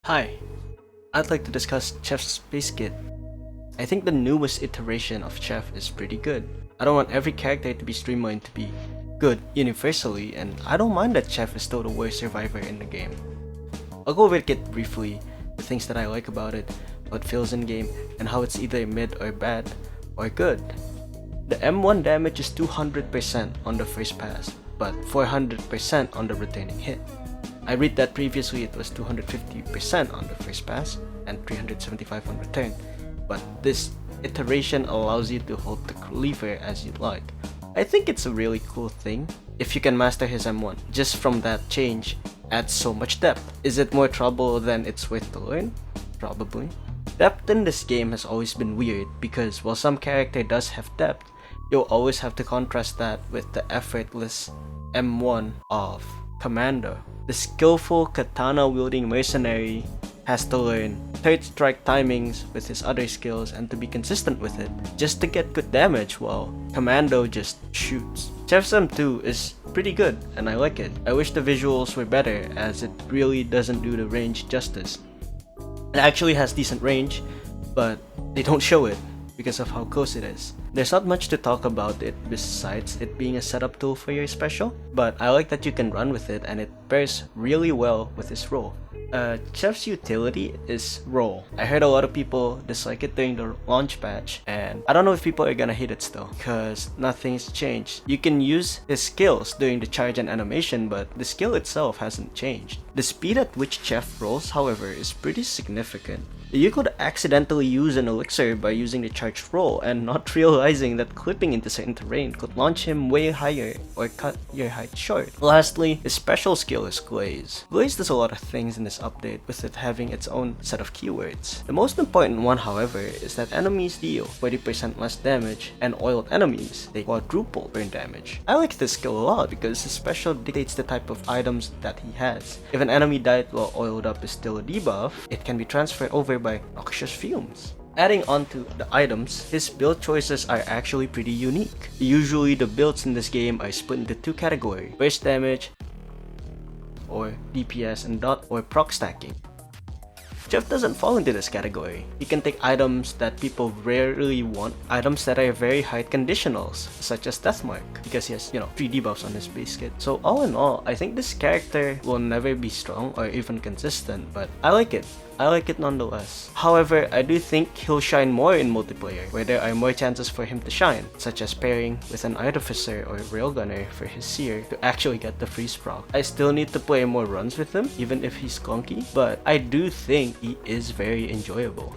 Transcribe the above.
Hi, I'd like to discuss Chef's Base Kit. I think the newest iteration of Chef is pretty good. I don't want every character to be streamlined to be good universally, and I don't mind that Chef is still the worst survivor in the game. I'll go over the kit briefly, the things that I like about it, what feels in game, and how it's either mid or bad, or good. The M1 damage is 200% on the first pass, but 400% on the returning hit. I read that previously it was 250% on the first pass and 375 on return, but this iteration allows you to hold the lever as you'd like. I think it's a really cool thing if you can master his M1. Just from that change adds so much depth. Is it more trouble than it's worth to learn? Probably. Depth in this game has always been weird because while some character does have depth, you'll always have to contrast that with the effortless M1 of Commando. The skillful katana-wielding mercenary has to learn third strike timings with his other skills and to be consistent with it, just to get good damage while Commando just shoots. Chef's M2 is pretty good and I like it. I wish the visuals were better as it really doesn't do the range justice. It actually has decent range, but they don't show it because of how close it is. There's not much to talk about it besides it being a setup tool for your special, but I like that you can run with it and it pairs really well with his role. Chef's utility is roll. I heard a lot of people dislike it during the launch patch, and I don't know if people are gonna hate it still, cause nothing's changed. You can use his skills during the charge and animation, but the skill itself hasn't changed. The speed at which Chef rolls, however, is pretty significant. You could accidentally use an elixir by using the charged roll and not realizing that clipping into certain terrain could launch him way higher or cut your height short. Lastly, his special skill is Glaze. Glaze does a lot of things in this update with it having its own set of keywords. The most important one, however, is that enemies deal 40% less damage and oiled enemies, they quadruple burn damage. I like this skill a lot because his special dictates the type of items that he has. If an enemy died while oiled up is still a debuff, it can be transferred over by noxious fumes. Adding on to the items, his build choices are actually pretty unique. Usually the builds in this game are split into two categories: burst damage or DPS and dot or proc stacking. Chef doesn't fall into this category. He can take items that people rarely want, items that are very high conditionals, such as Deathmark, because he has, 3 debuffs on his base kit. So all in all, I think this character will never be strong or even consistent, but I like it. I like it nonetheless. However, I do think he'll shine more in multiplayer, where there are more chances for him to shine, such as pairing with an Artificer or Railgunner for his Sear to actually get the freeze proc. I still need to play more runs with him, even if he's clunky, but I do think he is very enjoyable.